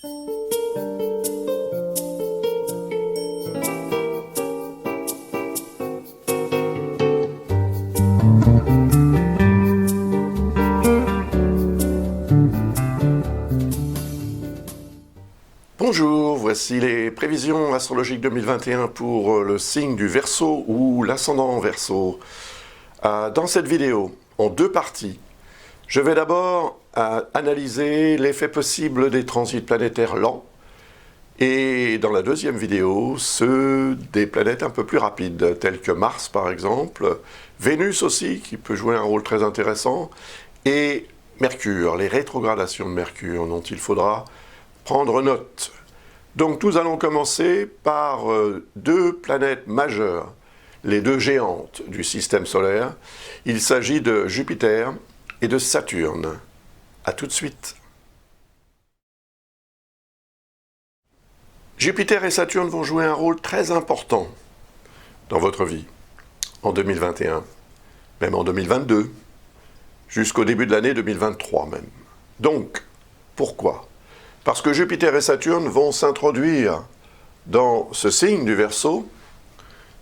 Bonjour, voici les prévisions astrologiques 2021 pour le signe du Verseau ou l'ascendant Verseau. Dans cette vidéo, en deux parties, je vais d'abord analyser l'effet possible des transits planétaires lents et dans la deuxième vidéo, ceux des planètes un peu plus rapides, telles que Mars par exemple, Vénus aussi, qui peut jouer un rôle très intéressant, et Mercure, les rétrogradations de Mercure dont il faudra prendre note. Donc nous allons commencer par deux planètes majeures, les deux géantes du système solaire. Il s'agit de Jupiter et de Saturne. A tout de suite. Jupiter et Saturne vont jouer un rôle très important dans votre vie en 2021, même en 2022, jusqu'au début de l'année 2023 même. Donc, pourquoi ? Parce que Jupiter et Saturne vont s'introduire dans ce signe du Verseau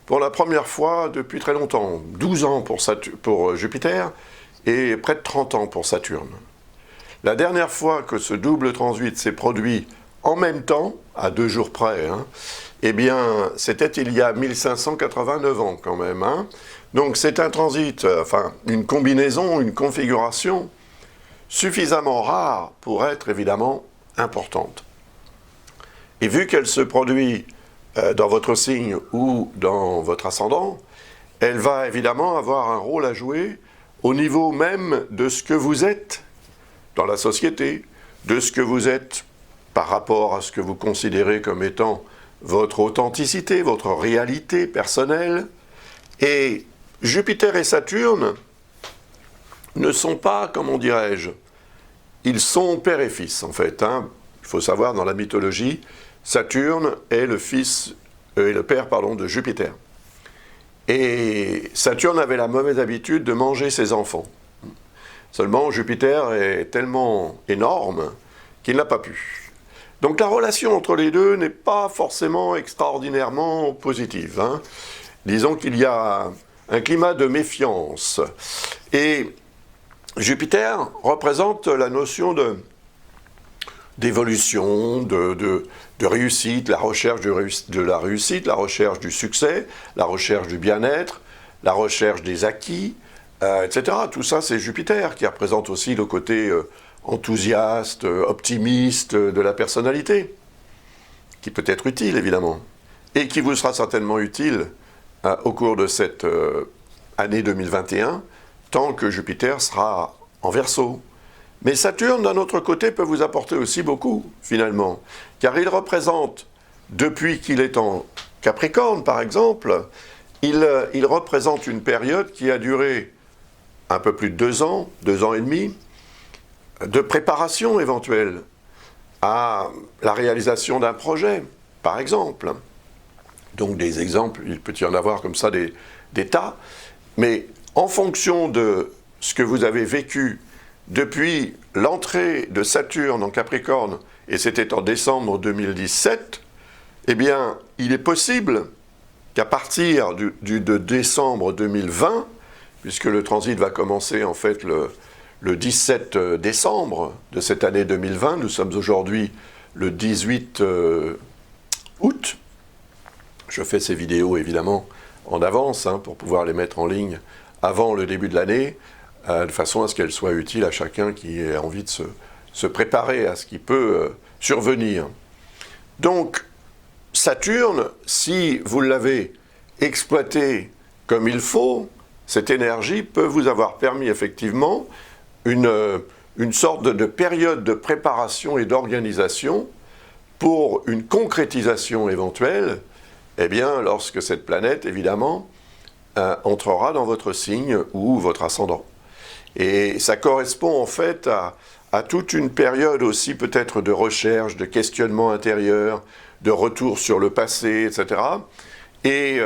pour la première fois depuis très longtemps. 12 ans pour Jupiter et près de 30 ans pour Saturne. La dernière fois que ce double transit s'est produit en même temps, à 2 jours près, eh bien, c'était il y a 1589 ans quand même. Donc c'est un transit, une combinaison, une configuration suffisamment rare pour être évidemment importante. Et vu qu'elle se produit dans votre signe ou dans votre ascendant, elle va évidemment avoir un rôle à jouer au niveau même de ce que vous êtes dans la société, de ce que vous êtes par rapport à ce que vous considérez comme étant votre authenticité, votre réalité personnelle. Et Jupiter et Saturne ne sont pas, comment dirais-je, ils sont père et fils, en fait. Il faut savoir, dans la mythologie, Saturne est le père de Jupiter. Et Saturne avait la mauvaise habitude de manger ses enfants. Seulement, Jupiter est tellement énorme qu'il n'a pas pu. Donc la relation entre les deux n'est pas forcément extraordinairement positive. Disons qu'il y a un climat de méfiance. Et Jupiter représente la notion d'évolution, de réussite, la recherche de la réussite, la recherche du succès, la recherche du bien-être, la recherche des acquis, etc. Tout ça, c'est Jupiter qui représente aussi le côté enthousiaste, optimiste de la personnalité, qui peut être utile évidemment, et qui vous sera certainement utile au cours de cette année 2021, tant que Jupiter sera en Verseau. Mais Saturne, d'un autre côté, peut vous apporter aussi beaucoup, finalement, car il représente, depuis qu'il est en Capricorne, par exemple, il représente une période qui a duré un peu plus de 2 ans et demi, de préparation éventuelle à la réalisation d'un projet, par exemple. Donc des exemples, il peut y en avoir comme ça des tas, mais en fonction de ce que vous avez vécu depuis l'entrée de Saturne en Capricorne, et c'était en décembre 2017, eh bien, il est possible qu'à partir de décembre 2020, puisque le transit va commencer en fait le 17 décembre de cette année 2020, nous sommes aujourd'hui le 18 août, je fais ces vidéos évidemment en avance pour pouvoir les mettre en ligne avant le début de l'année, de façon à ce qu'elles soient utiles à chacun qui ait envie de se préparer à ce qui peut survenir. Donc, Saturne, si vous l'avez exploité comme il faut, cette énergie peut vous avoir permis effectivement une sorte de période de préparation et d'organisation pour une concrétisation éventuelle, eh bien, lorsque cette planète, évidemment, entrera dans votre signe ou votre ascendant. Et ça correspond en fait à toute une période aussi peut-être de recherche, de questionnement intérieur, de retour sur le passé, etc. Et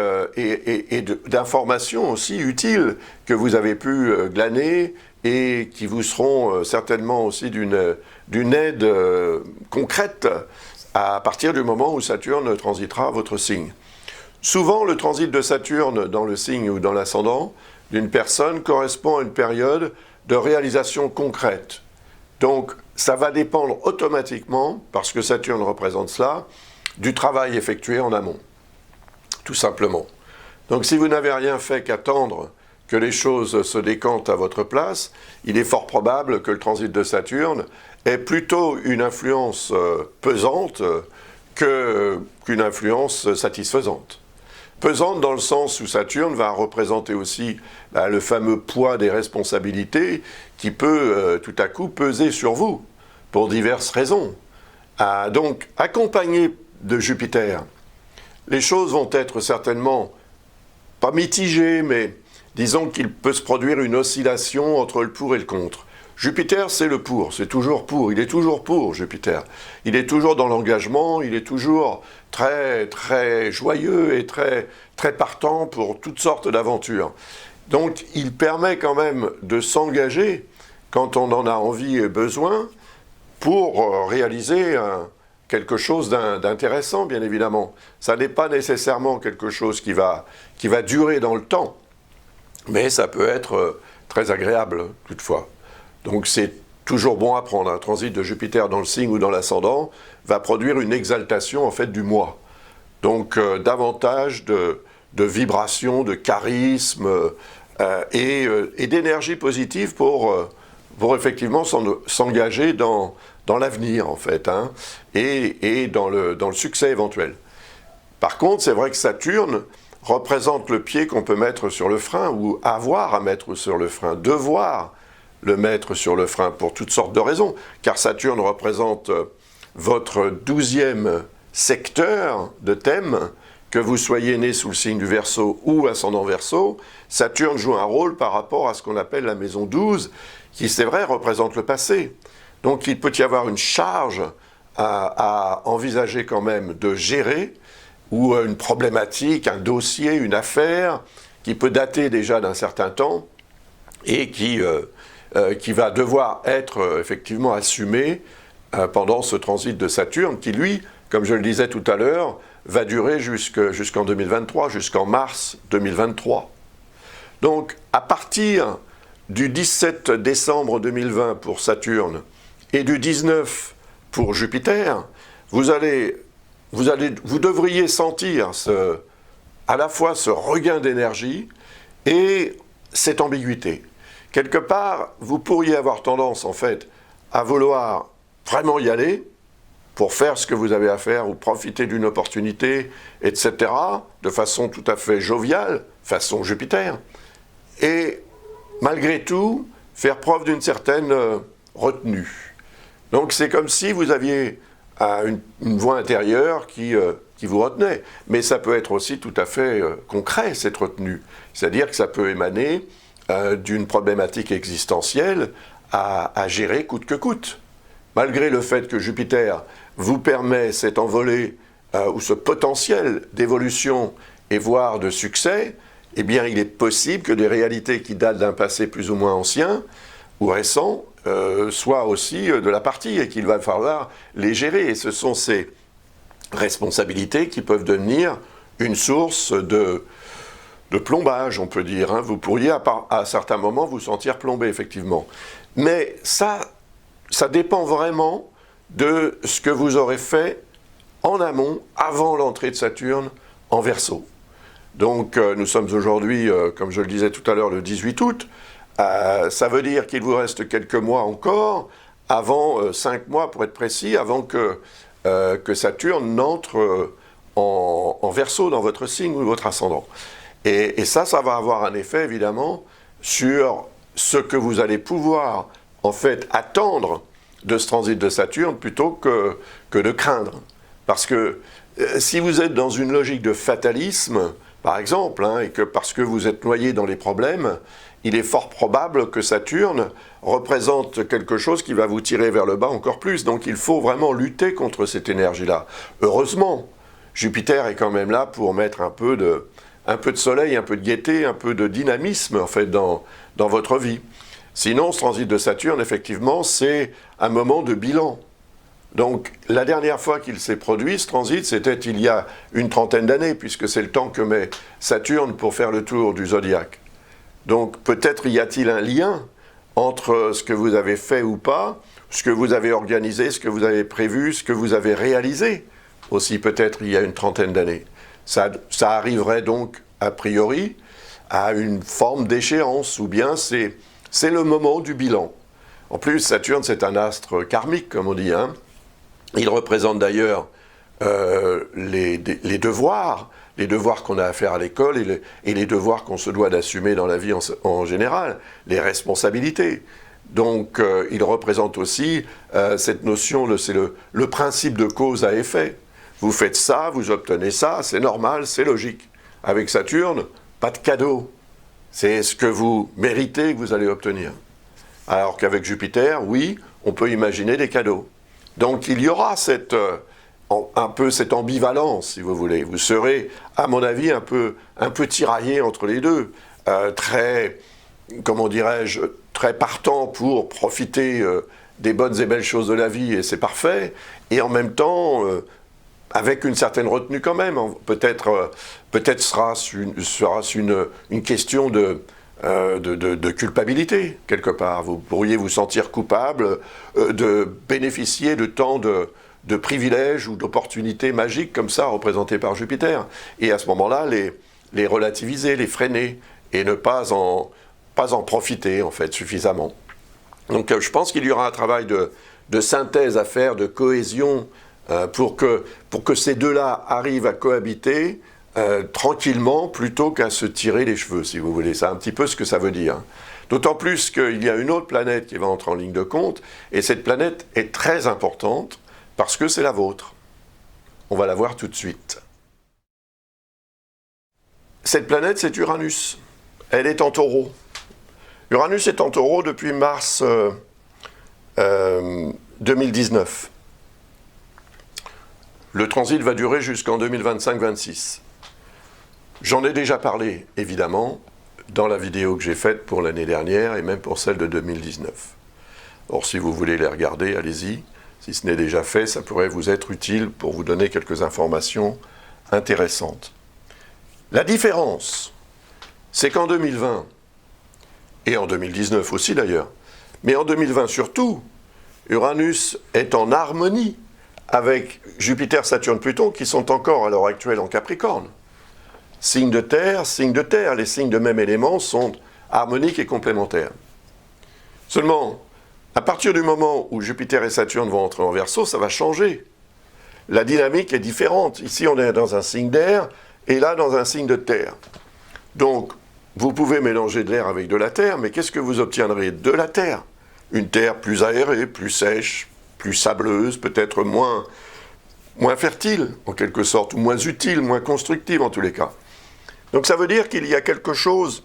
d'informations aussi utiles que vous avez pu glaner, et qui vous seront certainement aussi d'une aide concrète à partir du moment où Saturne transitera votre signe. Souvent, le transit de Saturne dans le signe ou dans l'ascendant d'une personne correspond à une période de réalisation concrète. Donc, ça va dépendre automatiquement, parce que Saturne représente cela, du travail effectué en amont, tout simplement. Donc, si vous n'avez rien fait qu'attendre que les choses se décantent à votre place, il est fort probable que le transit de Saturne ait plutôt une influence pesante qu'une influence satisfaisante. Pesante dans le sens où Saturne va représenter aussi le fameux poids des responsabilités qui peut tout à coup peser sur vous, pour diverses raisons. Donc, accompagné de Jupiter, les choses vont être certainement pas mitigées, mais disons qu'il peut se produire une oscillation entre le pour et le contre. Jupiter, c'est le pour, c'est toujours pour, il est toujours pour Jupiter. Il est toujours dans l'engagement, il est toujours très, très joyeux et très, très partant pour toutes sortes d'aventures. Donc, il permet quand même de s'engager quand on en a envie et besoin pour réaliser quelque chose d'intéressant, bien évidemment. Ça n'est pas nécessairement quelque chose qui va durer dans le temps, mais ça peut être très agréable, toutefois. Donc c'est toujours bon à prendre. Un transit de Jupiter dans le signe ou dans l'ascendant va produire une exaltation en fait du moi. Donc davantage de vibrations, de charisme et d'énergie positive pour effectivement s'engager dans l'avenir en fait, hein, et dans le succès éventuel. Par contre, c'est vrai que Saturne représente le pied qu'on peut mettre sur le frein ou avoir à mettre sur le frein, devoir le mettre sur le frein pour toutes sortes de raisons, car Saturne représente votre 12e secteur de thème, que vous soyez né sous le signe du Verseau ou ascendant Verseau. Saturne joue un rôle par rapport à ce qu'on appelle la maison 12, qui c'est vrai représente le passé. Donc il peut y avoir une charge à envisager quand même de gérer, ou une problématique, un dossier, une affaire, qui peut dater déjà d'un certain temps, et qui va devoir être effectivement assumé pendant ce transit de Saturne, qui lui, comme je le disais tout à l'heure, va durer jusqu'en 2023, jusqu'en mars 2023. Donc, à partir du 17 décembre 2020 pour Saturne et du 19 pour Jupiter, vous devriez sentir à la fois ce regain d'énergie et cette ambiguïté. Quelque part, vous pourriez avoir tendance, en fait, à vouloir vraiment y aller pour faire ce que vous avez à faire ou profiter d'une opportunité, etc., de façon tout à fait joviale, façon Jupiter, et malgré tout, faire preuve d'une certaine retenue. Donc c'est comme si vous aviez une voix intérieure qui vous retenait. Mais ça peut être aussi tout à fait concret, cette retenue. C'est-à-dire que ça peut émaner d'une problématique existentielle à gérer coûte que coûte. Malgré le fait que Jupiter vous permet cette envolée ou ce potentiel d'évolution et voire de succès, eh bien il est possible que des réalités qui datent d'un passé plus ou moins ancien ou récent soient aussi de la partie et qu'il va falloir les gérer. Et ce sont ces responsabilités qui peuvent devenir une source de plombage, on peut dire. Hein. Vous pourriez à certains moments vous sentir plombé, effectivement. Mais ça dépend vraiment de ce que vous aurez fait en amont, avant l'entrée de Saturne en Verseau. Donc nous sommes aujourd'hui, comme je le disais tout à l'heure, le 18 août. Ça veut dire qu'il vous reste quelques mois encore, avant 5 mois pour être précis, avant que Saturne n'entre en Verseau dans votre signe ou votre ascendant. Et ça va avoir un effet évidemment sur ce que vous allez pouvoir en fait attendre de ce transit de Saturne plutôt que de craindre. Parce que si vous êtes dans une logique de fatalisme, par exemple, hein, et que parce que vous êtes noyé dans les problèmes, il est fort probable que Saturne représente quelque chose qui va vous tirer vers le bas encore plus. Donc il faut vraiment lutter contre cette énergie-là. Heureusement, Jupiter est quand même là pour mettre un peu de soleil, un peu de gaieté, un peu de dynamisme en fait dans votre vie. Sinon, ce transit de Saturne, effectivement, c'est un moment de bilan. Donc, la dernière fois qu'il s'est produit, ce transit, c'était il y a une trentaine d'années, puisque c'est le temps que met Saturne pour faire le tour du zodiaque. Donc, peut-être y a-t-il un lien entre ce que vous avez fait ou pas, ce que vous avez organisé, ce que vous avez prévu, ce que vous avez réalisé, aussi peut-être il y a une trentaine d'années. Ça arriverait donc, a priori, à une forme d'échéance, ou bien c'est le moment du bilan. En plus, Saturne, c'est un astre karmique, comme on dit, hein. Il représente d'ailleurs les devoirs qu'on a à faire à l'école et les devoirs qu'on se doit d'assumer dans la vie en général, les responsabilités. Donc, il représente aussi cette notion, c'est le principe de cause à effet. Vous faites ça, vous obtenez ça, c'est normal, c'est logique. Avec Saturne, pas de cadeau. C'est ce que vous méritez que vous allez obtenir. Alors qu'avec Jupiter, oui, on peut imaginer des cadeaux. Donc il y aura un peu cette ambivalence, si vous voulez. Vous serez, à mon avis, un peu tiraillé entre les deux. Très, comment dirais-je, très partant pour profiter des bonnes et belles choses de la vie, et c'est parfait. Et en même temps, avec une certaine retenue quand même. Peut-être sera-ce une question de culpabilité, quelque part. Vous pourriez vous sentir coupable de bénéficier de tant de privilèges ou d'opportunités magiques comme ça, représentées par Jupiter. Et à ce moment-là, les relativiser, les freiner, et ne pas en profiter, en fait, suffisamment. Donc je pense qu'il y aura un travail de synthèse à faire, de cohésion, pour que ces deux-là arrivent à cohabiter tranquillement, plutôt qu'à se tirer les cheveux, si vous voulez. C'est un petit peu ce que ça veut dire. D'autant plus qu'il y a une autre planète qui va entrer en ligne de compte, et cette planète est très importante, parce que c'est la vôtre. On va la voir tout de suite. Cette planète, c'est Uranus. Elle est en Taureau. Uranus est en Taureau depuis mars 2019. Le transit va durer jusqu'en 2025-26. J'en ai déjà parlé, évidemment, dans la vidéo que j'ai faite pour l'année dernière et même pour celle de 2019. Or, si vous voulez les regarder, allez-y. Si ce n'est déjà fait, ça pourrait vous être utile pour vous donner quelques informations intéressantes. La différence, c'est qu'en 2020, et en 2019 aussi d'ailleurs, mais en 2020 surtout, Uranus est en harmonie avec Jupiter, Saturne, Pluton, qui sont encore à l'heure actuelle en Capricorne. Signes de terre, les signes de même élément sont harmoniques et complémentaires. Seulement, à partir du moment où Jupiter et Saturne vont entrer en Verseau, ça va changer. La dynamique est différente. Ici, on est dans un signe d'air, et là, dans un signe de terre. Donc, vous pouvez mélanger de l'air avec de la terre, mais qu'est-ce que vous obtiendrez de la terre? Une terre plus aérée, plus sèche, plus sableuse, peut-être moins fertile, en quelque sorte, ou moins utile, moins constructive, en tous les cas. Donc ça veut dire qu'il y a quelque chose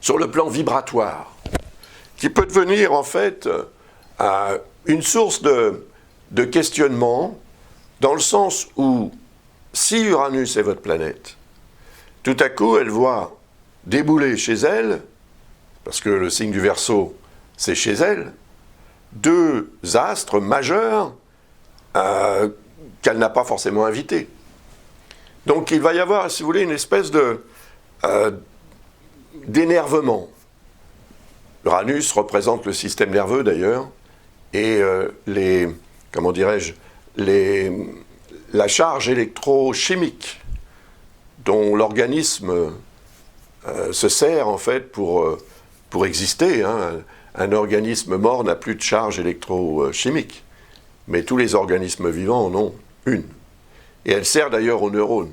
sur le plan vibratoire qui peut devenir, en fait, une source de questionnement, dans le sens où, si Uranus est votre planète, tout à coup, elle voit débouler chez elle, parce que le signe du Verseau, c'est chez elle, deux astres majeurs qu'elle n'a pas forcément invités. Donc il va y avoir, si vous voulez, une espèce d'énervement. Uranus représente le système nerveux d'ailleurs, et la charge électrochimique dont l'organisme se sert en fait pour exister, hein. Un organisme mort n'a plus de charge électrochimique, mais tous les organismes vivants en ont une. Et elle sert d'ailleurs aux neurones.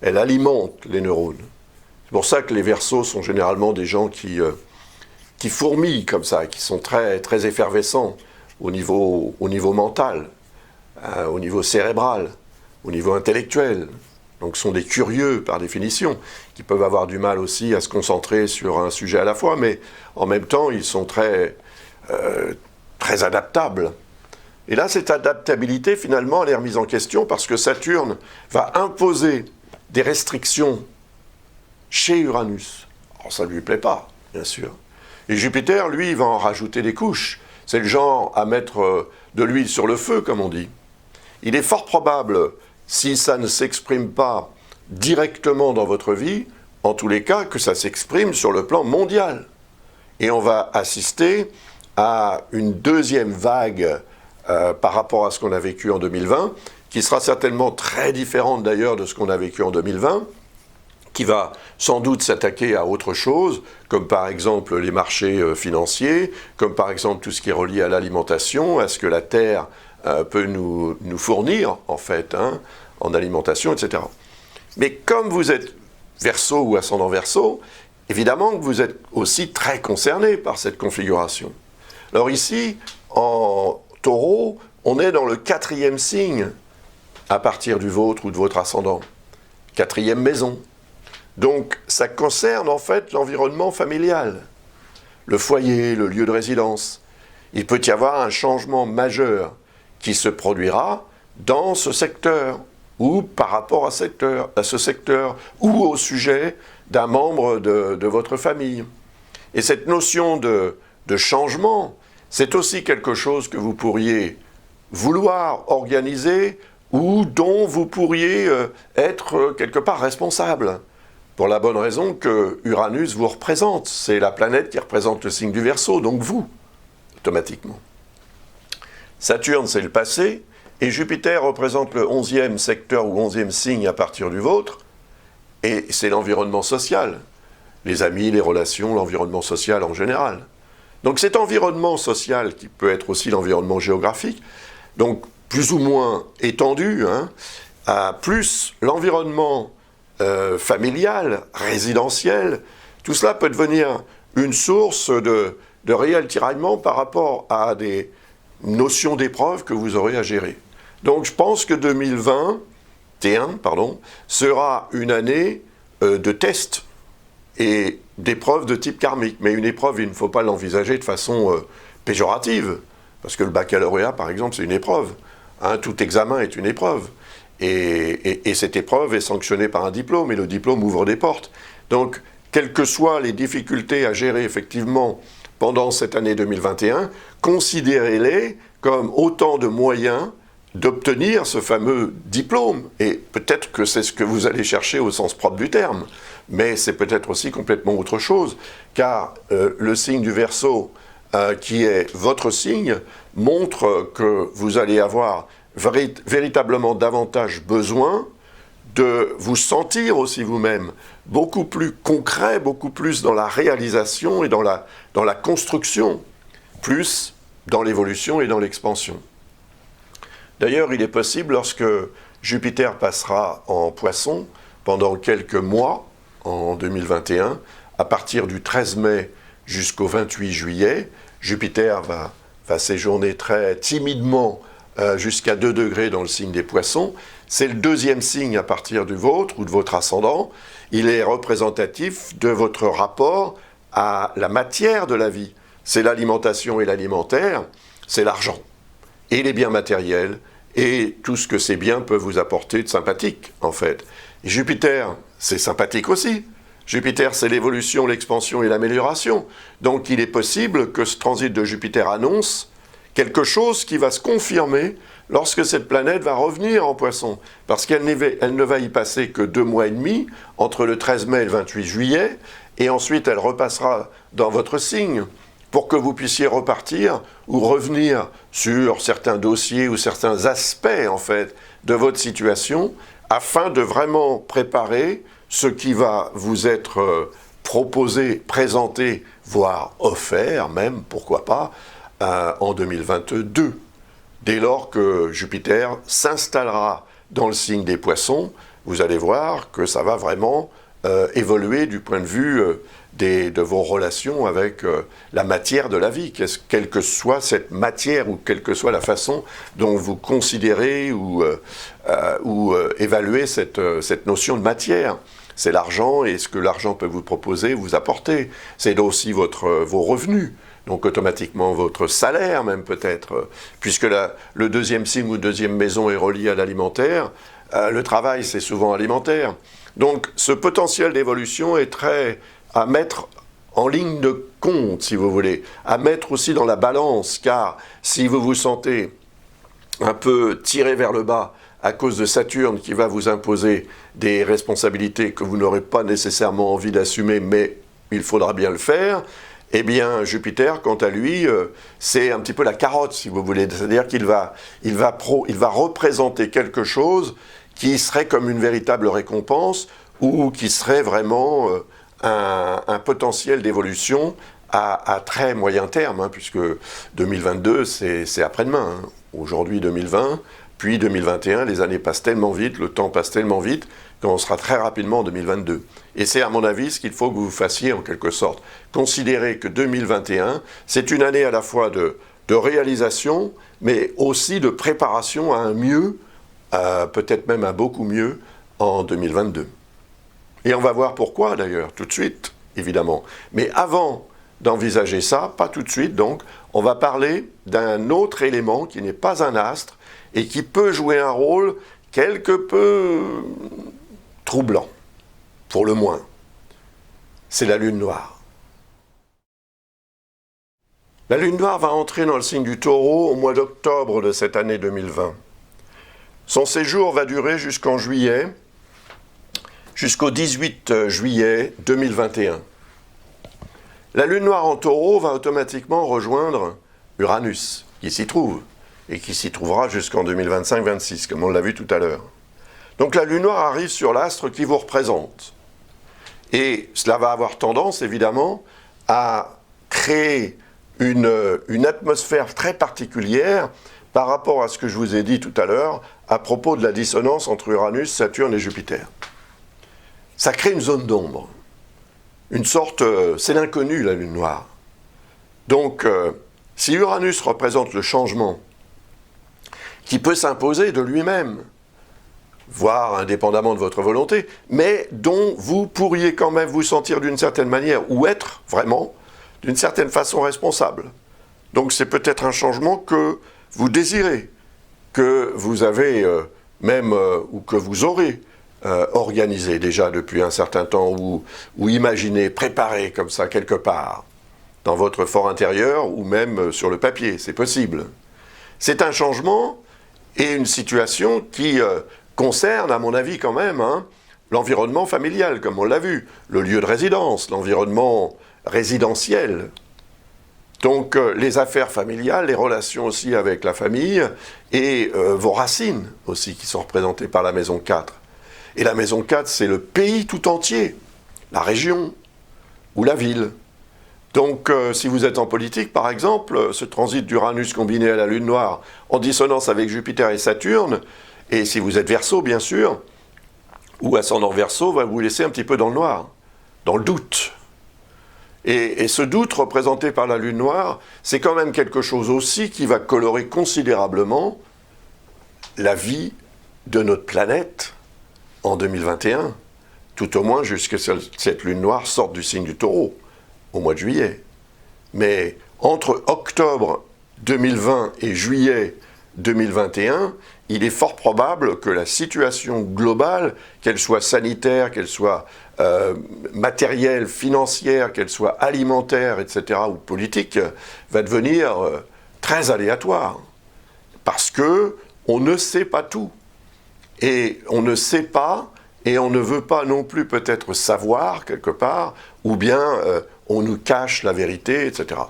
Elle alimente les neurones. C'est pour ça que les Verseaux sont généralement des gens qui fourmillent comme ça, qui sont très, très effervescents au niveau mental, au niveau cérébral, au niveau intellectuel. Donc ce sont des curieux par définition, qui peuvent avoir du mal aussi à se concentrer sur un sujet à la fois, mais en même temps ils sont très adaptables. Et là, cette adaptabilité, finalement, elle est remise en question parce que Saturne va imposer des restrictions chez Uranus. Alors ça ne lui plaît pas, bien sûr. Et Jupiter, lui, il va en rajouter des couches. C'est le genre à mettre de l'huile sur le feu, comme on dit. Il est fort probable, si ça ne s'exprime pas directement dans votre vie, en tous les cas, que ça s'exprime sur le plan mondial. Et on va assister à une deuxième vague par rapport à ce qu'on a vécu en 2020, qui sera certainement très différente d'ailleurs de ce qu'on a vécu en 2020, qui va sans doute s'attaquer à autre chose, comme par exemple les marchés financiers, comme par exemple tout ce qui est relié à l'alimentation, à ce que la Terre peut nous fournir, en fait, en alimentation, etc. Mais comme vous êtes Verseau ou ascendant Verseau, évidemment que vous êtes aussi très concerné par cette configuration. Alors ici, en Taureau, on est dans le 4e signe, à partir du vôtre ou de votre ascendant. 4e maison. Donc, ça concerne en fait l'environnement familial, le foyer, le lieu de résidence. Il peut y avoir un changement majeur qui se produira dans ce secteur, ou par rapport à ce secteur, ou au sujet d'un membre de votre famille. Et cette notion de changement, c'est aussi quelque chose que vous pourriez vouloir organiser ou dont vous pourriez être quelque part responsable. Pour la bonne raison que Uranus vous représente. C'est la planète qui représente le signe du Verseau, donc vous, automatiquement. Saturne, c'est le passé, et Jupiter représente le 11e secteur ou 11e signe à partir du vôtre, et c'est l'environnement social, les amis, les relations, l'environnement social en général. Donc cet environnement social, qui peut être aussi l'environnement géographique, donc plus ou moins étendu, plus l'environnement familial, résidentiel, tout cela peut devenir une source de réel tiraillement par rapport à des notions d'épreuves que vous aurez à gérer. Donc je pense que 2021 sera une année de tests et d'épreuves de type karmique. Mais une épreuve, il ne faut pas l'envisager de façon péjorative, parce que le baccalauréat, par exemple, c'est une épreuve. Tout examen est une épreuve. Et cette épreuve est sanctionnée par un diplôme, et le diplôme ouvre des portes. Donc, quelles que soient les difficultés à gérer effectivement pendant cette année 2021, considérez-les comme autant de moyens d'obtenir ce fameux diplôme. Et peut-être que c'est ce que vous allez chercher au sens propre du terme, mais c'est peut-être aussi complètement autre chose, car le signe du Verseau, qui est votre signe, montre que vous allez avoir véritablement davantage besoin de vous sentir aussi vous-même beaucoup plus concret, beaucoup plus dans la réalisation et dans la construction, plus dans l'évolution et dans l'expansion. D'ailleurs, il est possible, lorsque Jupiter passera en Poisson pendant quelques mois en 2021, à partir du 13 mai jusqu'au 28 juillet, Jupiter va séjourner très timidement jusqu'à 2 degrés dans le signe des Poissons. C'est le 2e signe à partir du vôtre ou de votre ascendant. Il est représentatif de votre rapport à la matière de la vie. C'est l'alimentation et l'alimentaire, c'est l'argent et les biens matériels et tout ce que ces biens peuvent vous apporter de sympathique, en fait. Et Jupiter, c'est sympathique aussi. Jupiter, c'est l'évolution, l'expansion et l'amélioration. Donc il est possible que ce transit de Jupiter annonce quelque chose qui va se confirmer lorsque cette planète va revenir en Poisson. Parce qu'elle ne va y passer que 2 mois et demi, entre le 13 mai et le 28 juillet, et ensuite elle repassera dans votre signe, pour que vous puissiez repartir ou revenir sur certains dossiers ou certains aspects, en fait, de votre situation, afin de vraiment préparer ce qui va vous être proposé, présenté, voire offert même, pourquoi pas, en 2022. Dès lors que Jupiter s'installera dans le signe des Poissons, vous allez voir que ça va vraiment évoluer du point de vue de vos relations avec la matière de la vie, quelle que soit cette matière ou quelle que soit la façon dont vous considérez ou évaluez cette notion de matière. C'est l'argent et ce que l'argent peut vous proposer, vous apporter. C'est aussi vos revenus. Donc automatiquement votre salaire même peut-être, puisque le 2e signe ou 2e maison est relié à l'alimentaire, le travail c'est souvent alimentaire. Donc ce potentiel d'évolution est très à mettre en ligne de compte, si vous voulez, à mettre aussi dans la balance, car si vous vous sentez un peu tiré vers le bas à cause de Saturne qui va vous imposer des responsabilités que vous n'aurez pas nécessairement envie d'assumer, mais il faudra bien le faire, eh bien Jupiter, quant à lui, c'est un petit peu la carotte, si vous voulez. C'est-à-dire qu'il va représenter quelque chose qui serait comme une véritable récompense ou qui serait vraiment un potentiel d'évolution à très moyen terme, hein, puisque 2022, c'est après-demain. Hein. Aujourd'hui 2020, puis 2021, les années passent tellement vite, le temps passe tellement vite, qu'on sera très rapidement en 2022. Et c'est à mon avis ce qu'il faut que vous fassiez en quelque sorte. Considérez que 2021, c'est une année à la fois de réalisation, mais aussi de préparation à un mieux, peut-être même à beaucoup mieux, en 2022. Et on va voir pourquoi d'ailleurs, tout de suite, évidemment. Mais avant d'envisager ça, pas tout de suite donc, on va parler d'un autre élément qui n'est pas un astre et qui peut jouer un rôle quelque peu troublant, pour le moins. C'est la Lune noire. La Lune noire va entrer dans le signe du Taureau au mois d'octobre de cette année 2020. Son séjour va durer jusqu'en juillet, jusqu'au 18 juillet 2021. La Lune noire en Taureau va automatiquement rejoindre Uranus, qui s'y trouve, et qui s'y trouvera jusqu'en 2025-26, comme on l'a vu tout à l'heure. Donc la Lune noire arrive sur l'astre qui vous représente. Et cela va avoir tendance, évidemment, à créer une atmosphère très particulière par rapport à ce que je vous ai dit tout à l'heure à propos de la dissonance entre Uranus, Saturne et Jupiter. Ça crée une zone d'ombre. Une sorte, c'est l'inconnu, la Lune noire. Donc, si Uranus représente le changement qui peut s'imposer de lui-même, voire indépendamment de votre volonté, mais dont vous pourriez quand même vous sentir d'une certaine manière, ou être vraiment, d'une certaine façon responsable. Donc c'est peut-être un changement que vous désirez, que vous avez ou que vous aurez organisé déjà depuis un certain temps, ou imaginé, préparé comme ça quelque part, dans votre fort intérieur, ou même sur le papier, c'est possible. C'est un changement et une situation qui concerne, à mon avis quand même, l'environnement familial, comme on l'a vu, le lieu de résidence, l'environnement résidentiel. Donc les affaires familiales, les relations aussi avec la famille, et vos racines aussi, qui sont représentées par la maison 4. Et la maison 4, c'est le pays tout entier, la région ou la ville. Donc, si vous êtes en politique, par exemple, ce transit d'Uranus combiné à la Lune noire, en dissonance avec Jupiter et Saturne, et si vous êtes Verseau, bien sûr, ou ascendant Verseau, va vous laisser un petit peu dans le noir, dans le doute. Et ce doute représenté par la Lune noire, c'est quand même quelque chose aussi qui va colorer considérablement la vie de notre planète en 2021, tout au moins jusqu'à ce que cette Lune noire sorte du signe du Taureau, au mois de juillet. Mais entre octobre 2020 et juillet 2021, il est fort probable que la situation globale, qu'elle soit sanitaire, qu'elle soit matérielle, financière, qu'elle soit alimentaire, etc., ou politique, va devenir très aléatoire. Parce que on ne sait pas tout. Et on ne sait pas, et on ne veut pas non plus peut-être savoir quelque part, ou bien on nous cache la vérité, etc.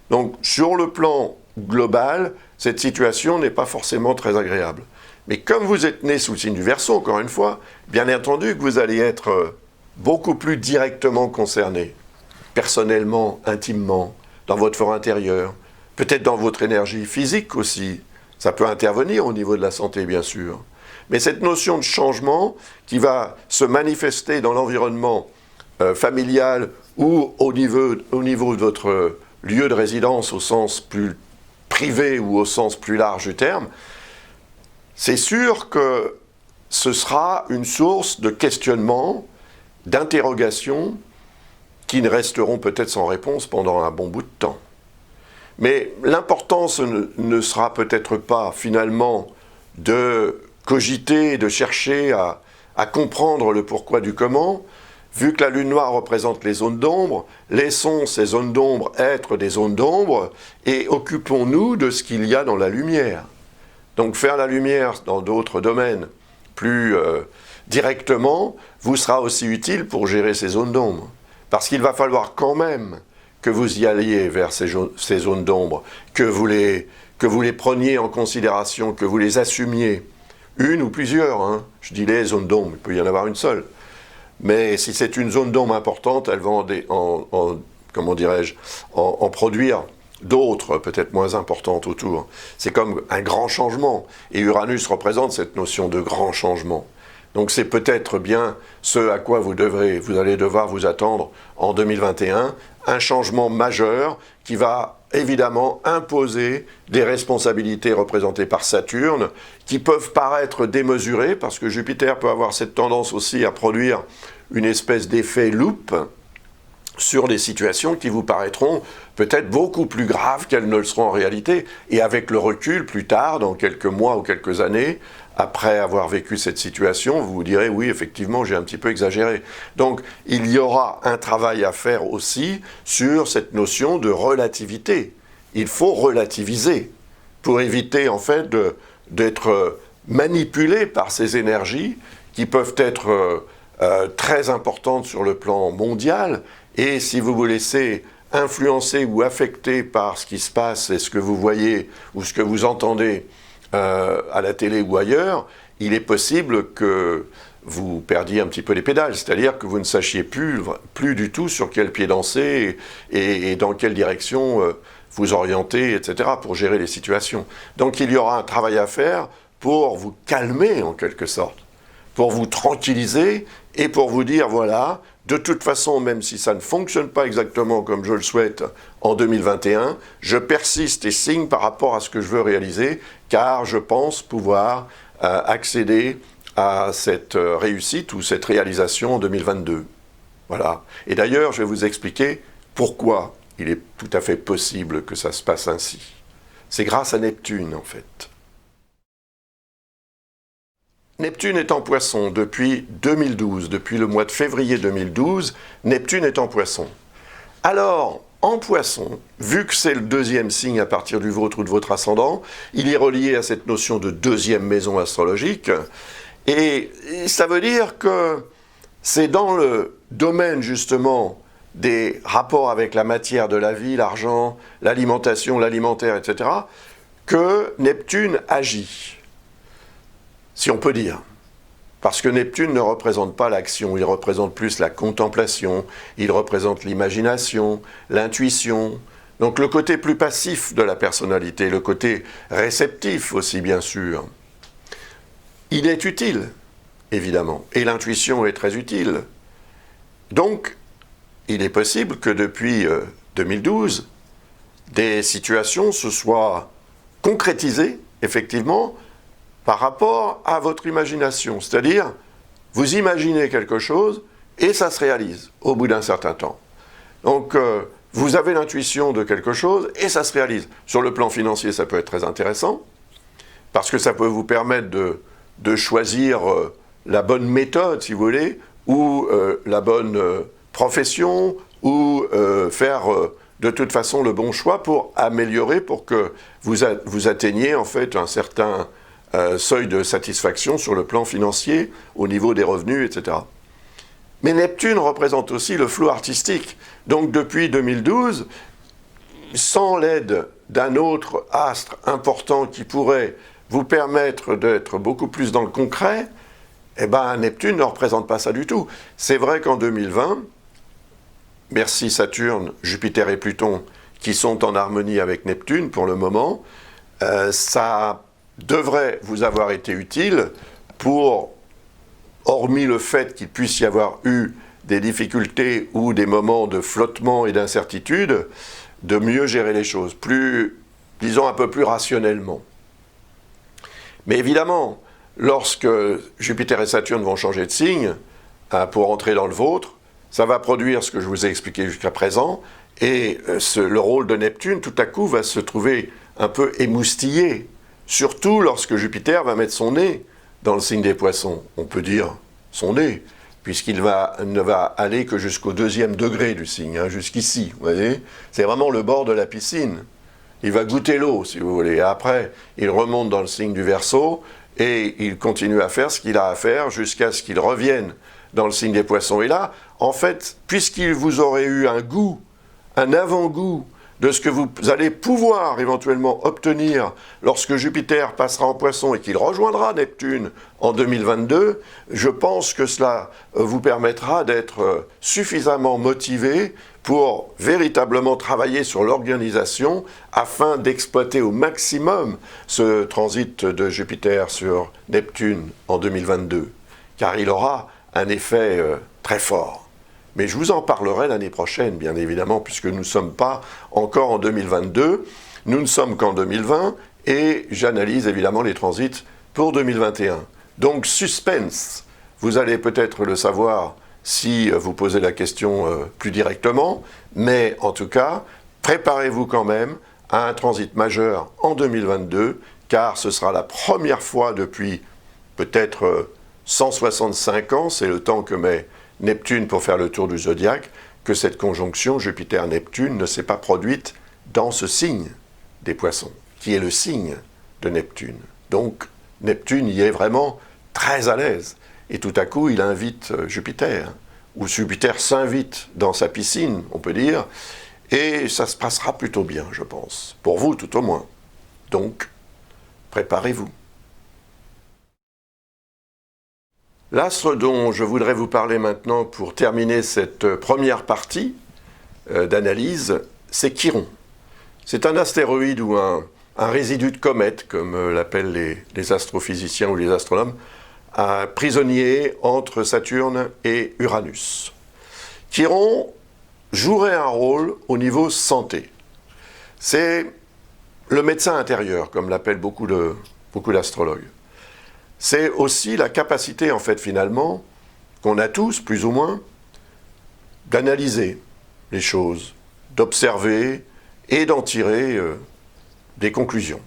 Donc sur le plan global, cette situation n'est pas forcément très agréable. Mais comme vous êtes né sous le signe du Verseau, encore une fois, bien entendu que vous allez être beaucoup plus directement concerné, personnellement, intimement, dans votre fort intérieur, peut-être dans votre énergie physique aussi. Ça peut intervenir au niveau de la santé, bien sûr. Mais cette notion de changement qui va se manifester dans l'environnement familial ou au niveau de votre lieu de résidence au sens plus privé ou au sens plus large du terme, c'est sûr que ce sera une source de questionnement, d'interrogation, qui ne resteront peut-être sans réponse pendant un bon bout de temps. Mais l'importance ne sera peut-être pas finalement de cogiter, de chercher à comprendre le pourquoi du comment, vu que la lune noire représente les zones d'ombre, laissons ces zones d'ombre être des zones d'ombre et occupons-nous de ce qu'il y a dans la lumière. Donc faire la lumière dans d'autres domaines plus directement vous sera aussi utile pour gérer ces zones d'ombre. Parce qu'il va falloir quand même que vous y alliez vers ces zones d'ombre, que vous les preniez en considération, que vous les assumiez. Une ou plusieurs, hein. Je dis les zones d'ombre, il peut y en avoir une seule. Mais si c'est une zone d'ombre importante, elle va en produire d'autres, peut-être moins importantes autour. C'est comme un grand changement. Et Uranus représente cette notion de grand changement. Donc c'est peut-être bien ce à quoi vous allez devoir vous attendre en 2021, un changement majeur qui va évidemment imposer des responsabilités représentées par Saturne qui peuvent paraître démesurées parce que Jupiter peut avoir cette tendance aussi à produire une espèce d'effet loupe sur des situations qui vous paraîtront peut-être beaucoup plus graves qu'elles ne le seront en réalité. Et avec le recul, plus tard, dans quelques mois ou quelques années, après avoir vécu cette situation, vous vous direz « oui, effectivement, j'ai un petit peu exagéré ». Donc, il y aura un travail à faire aussi sur cette notion de relativité. Il faut relativiser pour éviter, en fait, d'être manipulé par ces énergies qui peuvent être très importantes sur le plan mondial. Et si vous vous laissez influencer ou affecter par ce qui se passe et ce que vous voyez ou ce que vous entendez à la télé ou ailleurs, il est possible que vous perdiez un petit peu les pédales, c'est-à-dire que vous ne sachiez plus du tout sur quel pied danser et dans quelle direction vous orienter, etc., pour gérer les situations. Donc il y aura un travail à faire pour vous calmer en quelque sorte, pour vous tranquilliser et pour vous dire, voilà, de toute façon, même si ça ne fonctionne pas exactement comme je le souhaite en 2021, je persiste et signe par rapport à ce que je veux réaliser, car je pense pouvoir accéder à cette réussite ou cette réalisation en 2022. Voilà. Et d'ailleurs, je vais vous expliquer pourquoi il est tout à fait possible que ça se passe ainsi. C'est grâce à Neptune, en fait. Neptune est en Poisson depuis 2012, depuis le mois de février 2012, Neptune est en Poisson. Alors, en Poisson, vu que c'est le deuxième signe à partir du vôtre ou de votre ascendant, il est relié à cette notion de deuxième maison astrologique, et ça veut dire que c'est dans le domaine justement des rapports avec la matière de la vie, l'argent, l'alimentation, l'alimentaire, etc., que Neptune agit. Si on peut dire. Parce que Neptune ne représente pas l'action, il représente plus la contemplation, il représente l'imagination, l'intuition. Donc le côté plus passif de la personnalité, le côté réceptif aussi bien sûr. Il est utile, évidemment, et l'intuition est très utile. Donc, il est possible que depuis 2012, des situations se soient concrétisées, effectivement, par rapport à votre imagination. C'est-à-dire, vous imaginez quelque chose et ça se réalise au bout d'un certain temps. Donc, vous avez l'intuition de quelque chose et ça se réalise. Sur le plan financier, ça peut être très intéressant parce que ça peut vous permettre de choisir la bonne méthode, si vous voulez, ou la bonne profession, ou faire de toute façon le bon choix pour améliorer, pour que vous atteigniez en fait un certain seuil de satisfaction sur le plan financier, au niveau des revenus, etc. Mais Neptune représente aussi le flot artistique. Donc depuis 2012, sans l'aide d'un autre astre important qui pourrait vous permettre d'être beaucoup plus dans le concret, eh ben Neptune ne représente pas ça du tout. C'est vrai qu'en 2020, merci Saturne, Jupiter et Pluton, qui sont en harmonie avec Neptune pour le moment, ça devrait vous avoir été utile pour, hormis le fait qu'il puisse y avoir eu des difficultés ou des moments de flottement et d'incertitude, de mieux gérer les choses, disons un peu plus rationnellement. Mais évidemment, lorsque Jupiter et Saturne vont changer de signe, pour entrer dans le vôtre, ça va produire ce que je vous ai expliqué jusqu'à présent, et le rôle de Neptune, tout à coup, va se trouver un peu émoustillé, surtout lorsque Jupiter va mettre son nez dans le signe des Poissons. On peut dire son nez, puisqu'il ne va aller que jusqu'au 2e degré du signe, hein, jusqu'ici, vous voyez. C'est vraiment le bord de la piscine. Il va goûter l'eau, si vous voulez. Après, il remonte dans le signe du Verseau et il continue à faire ce qu'il a à faire jusqu'à ce qu'il revienne dans le signe des Poissons. Et là, en fait, puisqu'il vous aurait eu un goût, un avant-goût de ce que vous allez pouvoir éventuellement obtenir lorsque Jupiter passera en Poissons et qu'il rejoindra Neptune en 2022, je pense que cela vous permettra d'être suffisamment motivé pour véritablement travailler sur l'organisation afin d'exploiter au maximum ce transit de Jupiter sur Neptune en 2022, car il aura un effet très fort. Mais je vous en parlerai l'année prochaine, bien évidemment, puisque nous ne sommes pas encore en 2022, nous ne sommes qu'en 2020, et j'analyse évidemment les transits pour 2021. Donc suspense, vous allez peut-être le savoir si vous posez la question plus directement, mais en tout cas, préparez-vous quand même à un transit majeur en 2022, car ce sera la première fois depuis peut-être 165 ans, c'est le temps que met Neptune pour faire le tour du zodiaque, que cette conjonction Jupiter-Neptune ne s'est pas produite dans ce signe des Poissons, qui est le signe de Neptune. Donc Neptune y est vraiment très à l'aise. Et tout à coup, il invite Jupiter, ou Jupiter s'invite dans sa piscine, on peut dire, et ça se passera plutôt bien, je pense, pour vous tout au moins. Donc, préparez-vous. L'astre dont je voudrais vous parler maintenant pour terminer cette première partie d'analyse, c'est Chiron. C'est un astéroïde ou un résidu de comète, comme l'appellent les astrophysiciens ou les astronomes, un prisonnier entre Saturne et Uranus. Chiron jouerait un rôle au niveau santé. C'est le médecin intérieur, comme l'appellent beaucoup d'astrologues. C'est aussi la capacité, en fait, finalement, qu'on a tous, plus ou moins, d'analyser les choses, d'observer et d'en tirer des conclusions.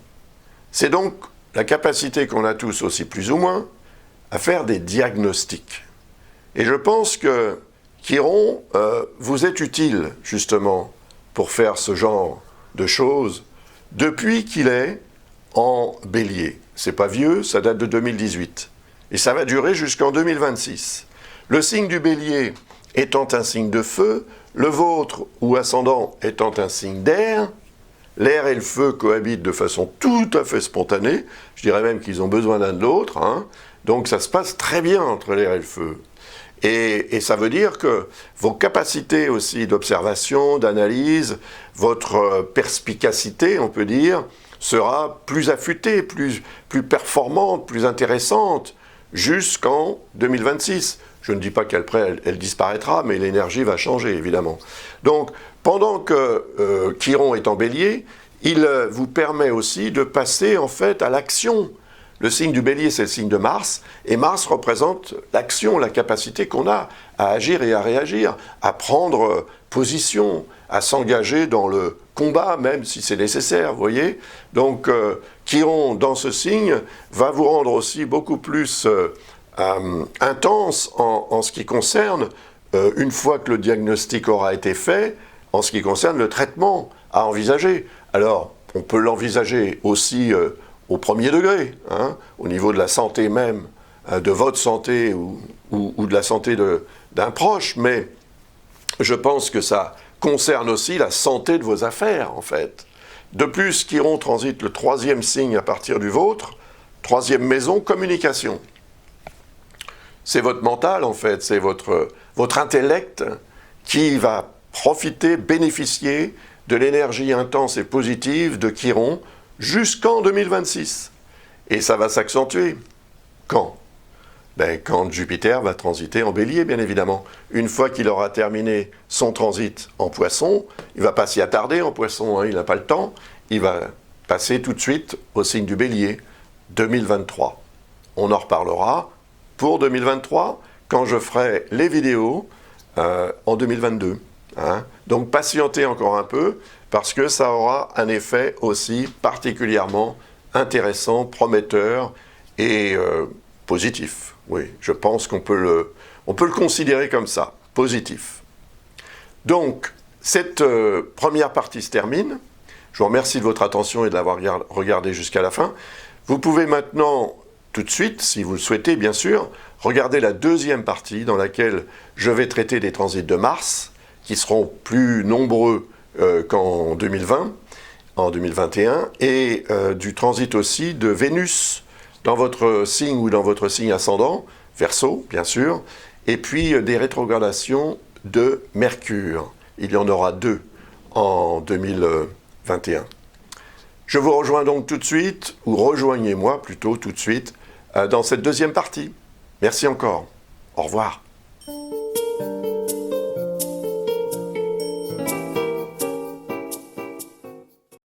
C'est donc la capacité qu'on a tous aussi, plus ou moins, à faire des diagnostics. Et je pense que Chiron vous est utile, justement, pour faire ce genre de choses, depuis qu'il est en Bélier. C'est pas vieux, ça date de 2018. Et ça va durer jusqu'en 2026. Le signe du Bélier étant un signe de feu, le vôtre ou ascendant étant un signe d'air, l'air et le feu cohabitent de façon tout à fait spontanée. Je dirais même qu'ils ont besoin l'un de l'autre. Hein. Donc ça se passe très bien entre l'air et le feu. Et ça veut dire que vos capacités aussi d'observation, d'analyse, votre perspicacité, on peut dire, sera plus affûtée, plus performante, plus intéressante, jusqu'en 2026. Je ne dis pas qu'après elle disparaîtra, mais l'énergie va changer, évidemment. Donc, pendant que Chiron est en Bélier, il vous permet aussi de passer, en fait, à l'action. Le signe du Bélier, c'est le signe de Mars, et Mars représente l'action, la capacité qu'on a à agir et à réagir, à prendre position, à s'engager dans le combat, même si c'est nécessaire, vous voyez. Donc, Chiron, dans ce signe, va vous rendre aussi beaucoup plus intense en ce qui concerne, une fois que le diagnostic aura été fait, en ce qui concerne le traitement à envisager. Alors, on peut l'envisager aussi au premier degré, hein, au niveau de la santé même, de votre santé ou de la santé d'un proche, mais je pense que ça concerne aussi la santé de vos affaires, en fait. De plus, Chiron transite le 3e signe à partir du vôtre, 3e maison, communication. C'est votre mental, en fait, c'est votre intellect qui va profiter, bénéficier de l'énergie intense et positive de Chiron jusqu'en 2026. Et ça va s'accentuer. Quand ? Quand Jupiter va transiter en Bélier, bien évidemment. Une fois qu'il aura terminé son transit en Poisson, il ne va pas s'y attarder en Poisson, hein, il n'a pas le temps, il va passer tout de suite au signe du Bélier, 2023. On en reparlera pour 2023, quand je ferai les vidéos en 2022. Hein. Donc patientez encore un peu, parce que ça aura un effet aussi particulièrement intéressant, prometteur, et Positif, oui. Je pense qu'on peut le considérer comme ça, positif. Donc, cette première partie se termine. Je vous remercie de votre attention et de l'avoir regardé jusqu'à la fin. Vous pouvez maintenant, tout de suite, si vous le souhaitez bien sûr, regarder la deuxième partie dans laquelle je vais traiter des transits de Mars, qui seront plus nombreux qu'en 2020, en 2021, et du transit aussi de Vénus dans votre signe ou dans votre signe ascendant, Verseau, bien sûr, et puis des rétrogradations de Mercure. Il y en aura 2 en 2021. Je vous rejoins donc tout de suite, ou rejoignez-moi plutôt tout de suite, dans cette deuxième partie. Merci encore. Au revoir.